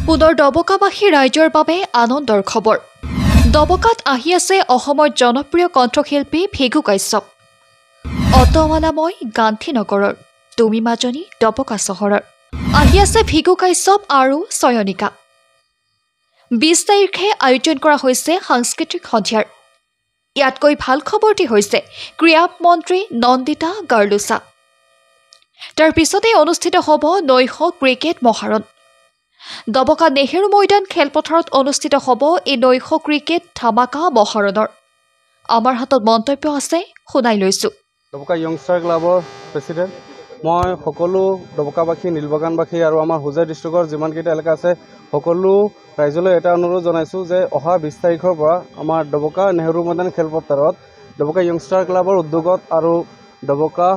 পুনৰ ডবকাবাসী ৰাইজৰ বাবে আনন্দৰ খবৰ। ডবকাত আহি আছে অসমৰ জনপ্ৰিয় কণ্ঠশিল্পী ভিগু কাশ্যপ। অটমালাময় গান্ধীনগৰৰ তুমি মাজনী ডবকা চহৰৰ আহি আছে ভিগু কাশ্যপ আৰু চয়নিকা। ২০ তাৰিখে আয়োজন কৰা হৈছে সাংস্কৃতিক সন্ধিয়াৰ। ইয়াতকৈ ভাল খবৰটি হৈছে ক্ৰীড়া মন্ত্ৰী নন্দিতা গাৰ্লুছা। তাৰ পিছতেই অনুষ্ঠিত হ'ব নৈশ ক্ৰিকেট মহাৰণ। ডবকা নেহেৰু ময়দান খেলপথাৰত অনুষ্ঠিত হ'ব এই নৈশ ক্ৰিকেট ধামাকা মহাৰণৰ। আমাৰ হাতত মন্তব্য আছে, শুনাই লৈছোঁ। ডবকা য়ংষ্টাৰ ক্লাবৰ প্ৰেচিডেণ্ট মই সকলো ডবকাবাসী, নীলবাগানবাসী আৰু আমাৰ হোজাই ডিষ্ট্ৰিক্টৰ যিমানকেইটা এলেকা আছে সকলো ৰাইজলৈ এটা অনুৰোধ জনাইছোঁ যে অহা ২০ তাৰিখৰ পৰা আমাৰ ডবকা নেহেৰু ময়দান খেলপথাৰত ডবকা য়ংষ্টাৰ ক্লাবৰ উদ্যোগত আৰু ডবকা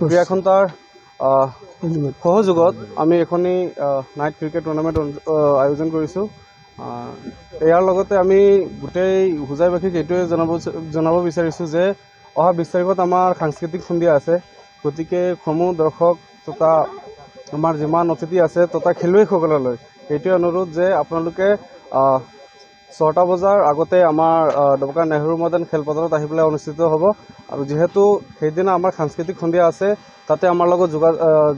ক্ৰীড়া সন্থাৰ সহযোগত আমি এখনি নাইট ক্ৰিকেট টুৰ্ণামেণ্ট আয়োজন কৰিছোঁ। ইয়াৰ লগতে আমি গোটেই হোজাইবাসীক এইটোৱে জনাব বিচাৰিছোঁ যে অহা ২০ তাৰিখত আমাৰ সাংস্কৃতিক সন্ধিয়া আছে। গতিকে সমূহ দৰ্শক তথা আমাৰ যিমান অতিথি আছে তথা খেলুৱৈসকললৈ এইটোৱে অনুৰোধ যে আপোনালোকে ৬টা বজাৰ আগতে আমাৰ ডবকা নেহেৰু ময়দান খেলপথাৰত আহি পেলাই অনুষ্ঠিত হ'ব। আৰু যিহেতু সেইদিনা আমাৰ সাংস্কৃতিক সন্ধিয়া আছে, তাতে আমাৰ লগত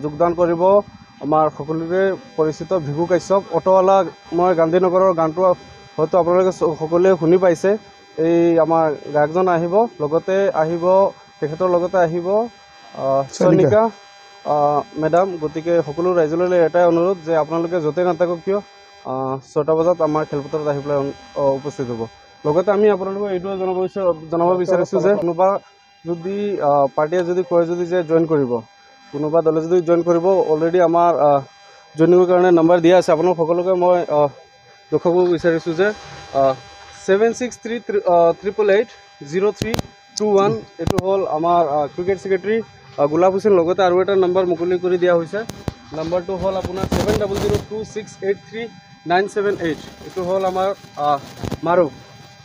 যোগদান কৰিব আমাৰ সকলোৰে পৰিচিত ভিগু কাশ্যপ। অটৱালা মই গান্ধীনগৰৰ গানটো হয়তো আপোনালোকে সকলোৱে শুনি পাইছে। এই আমাৰ গায়কজন আহিব, লগতে আহিব তেখেতৰ লগতে আহিব চয়নিকা মেডাম। গতিকে সকলো ৰাইজলৈ এটাই অনুৰোধ যে আপোনালোকে য'তেই নাথাকক কিয় ৬টা বজাত আমাৰ খেলপথাৰত আহি পেলাই উপস্থিত হ'ব। লগতে আমি আপোনালোকক এইটোৱে জনাব বিচাৰিছোঁ যে কোনোবা যদি পাৰ্টীয়ে যদি কয় যে জইন কৰিব, কোনোবা দলে যদি জইন কৰিব, অলৰেডি আমাৰ জইনিঙৰ কাৰণে নাম্বাৰ দিয়া আছে। আপোনালোক সকলোকে মই দেখুৱাব বিচাৰিছোঁ যে 7638880321 এইটো হ'ল আমাৰ ক্ৰিকেট ছেক্ৰেটাৰী গোলাপ হুছেইন। লগতে আৰু এটা নাম্বাৰ মুকলি কৰি দিয়া হৈছে, নাম্বাৰটো হ'ল আপোনাৰ 7002683978 এইটো হ'ল আমাৰ মাৰুফ।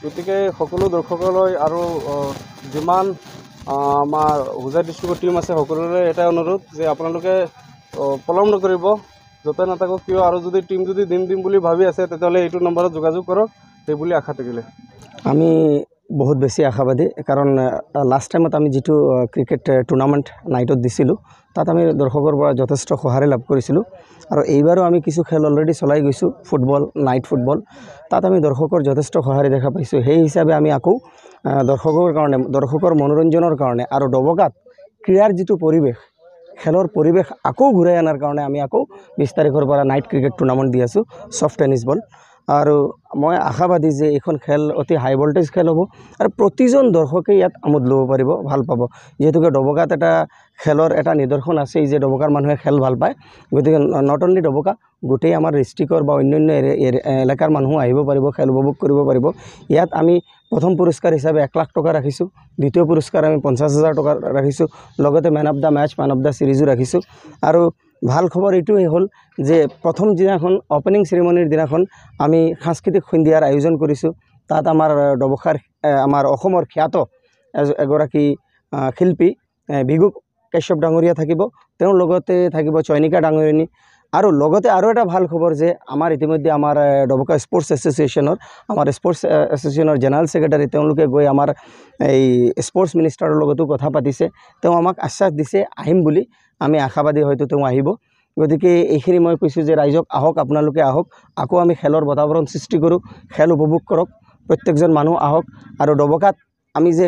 গতিকে সকলো দৰ্শকলৈ আৰু যিমান আমাৰ হোজাই ডিষ্ট্ৰিক্টৰ টীম আছে সকলোৰে এটাই অনুৰোধ যে আপোনালোকে পলম নকৰিব, য'তে নাথাকক কিয়। আৰু যদি টীম যদি দিম বুলি ভাবি আছে তেতিয়াহ'লে এইটো নম্বৰত যোগাযোগ কৰক, সেই বুলি আশা থাকিলে। আমি বহুত বেছি আশাবাদী, কাৰণ লাষ্ট টাইমত আমি যিটো ক্ৰিকেট টুৰ্ণামেণ্ট নাইটত দিছিলোঁ তাত আমি দৰ্শকৰ পৰা যথেষ্ট সঁহাৰি লাভ কৰিছিলোঁ। আৰু এইবাৰো আমি কিছু খেল অলৰেডি চলাই গৈছোঁ, ফুটবল, নাইট ফুটবল, তাত আমি দৰ্শকৰ যথেষ্ট সঁহাৰি দেখা পাইছোঁ। সেই হিচাপে আমি আকৌ দৰ্শকৰ মনোৰঞ্জনৰ কাৰণে আৰু ডবকাত ক্ৰীড়াৰ যিটো পৰিৱেশ, খেলৰ পৰিৱেশ আকৌ ঘূৰাই অনাৰ কাৰণে আমি আকৌ ২০ তাৰিখৰ পৰা নাইট ক্ৰিকেট টুৰ্ণামেণ্ট দি আছোঁ, ছফ্ট টেনিছ বল। আৰু মই আশাবাদী যে এইখন খেল অতি হাই ভল্টেজ খেল হ'ব আৰু প্ৰতিজন দৰ্শকেই ইয়াত আমোদ ল'ব পাৰিব, ভাল পাব। যিহেতুকে ডবকাত এটা খেলৰ এটা নিদৰ্শন আছেই যে ডবকাৰ মানুহে খেল ভাল পায়। গতিকে নট অনলি ডবকা, গোটেই আমাৰ ডিষ্ট্ৰিক্টৰ বা অন্যান্য এলেকাৰ মানুহো আহিব পাৰিব, খেল উপভোগ কৰিব পাৰিব। ইয়াত আমি প্ৰথম পুৰস্কাৰ হিচাপে ১ লাখ টকা ৰাখিছোঁ, দ্বিতীয় পুৰস্কাৰ আমি ৫০,০০০ টকা ৰাখিছোঁ, লগতে man of the match, man of the চিৰিজো ৰাখিছোঁ। আৰু ভাল খবৰ এইটোৱেই হ'ল যে প্ৰথম দিনাখন অপেনিং চেৰিমনিৰ দিনাখন আমি সাংস্কৃতিক সন্ধিয়াৰ আয়োজন কৰিছোঁ। তাত আমাৰ ডবকাৰ আমাৰ অসমৰ খ্যাত এগৰাকী শিল্পী ভিগু কাশ্যপ ডাঙৰীয়া থাকিব, তেওঁৰ লগতে থাকিব চয়নিকা ডাঙৰীয়ানী। আৰু লগতে আৰু এটা ভাল খবৰ যে আমাৰ ইতিমধ্যে আমাৰ ডবকা স্পৰ্টছ এছ'চিয়েশ্যনৰ জেনেৰেল ছেক্ৰেটাৰী তেওঁলোকে গৈ আমাৰ এই স্পৰ্টছ মিনিষ্টাৰৰ লগতো কথা পাতিছে। তেওঁ আমাক আশ্বাস দিছে আহিম বুলি। আমি আশাবাদী হয়তো তেওঁ আহিব। গতিকে এইখিনি মই কৈছোঁ যে ৰাইজক আহক, আপোনালোকে আহক, আকৌ আমি খেলৰ বাতাবৰণ সৃষ্টি কৰোঁ, খেল উপভোগ কৰক, প্ৰত্যেকজন মানুহ আহক। আৰু ডবকাত আমি যে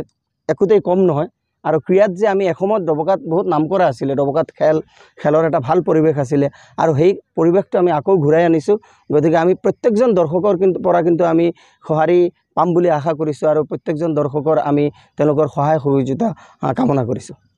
একোতেই কম নহয়, আৰু ক্ৰীড়াত যে আমি এসময়ত ডবকাত বহুত নাম কৰা আছিলে, ডবকাত খেলৰ এটা ভাল পৰিৱেশ আছিলে, আৰু সেই পৰিৱেশটো আমি আকৌ ঘূৰাই আনিছোঁ। গতিকে আমি প্ৰত্যেকজন দৰ্শকৰ পৰা কিন্তু আমি সঁহাৰি পাম বুলি আশা কৰিছোঁ, আৰু প্ৰত্যেকজন দৰ্শকৰ আমি তেওঁলোকৰ সহায় সহযোগিতা কামনা কৰিছোঁ।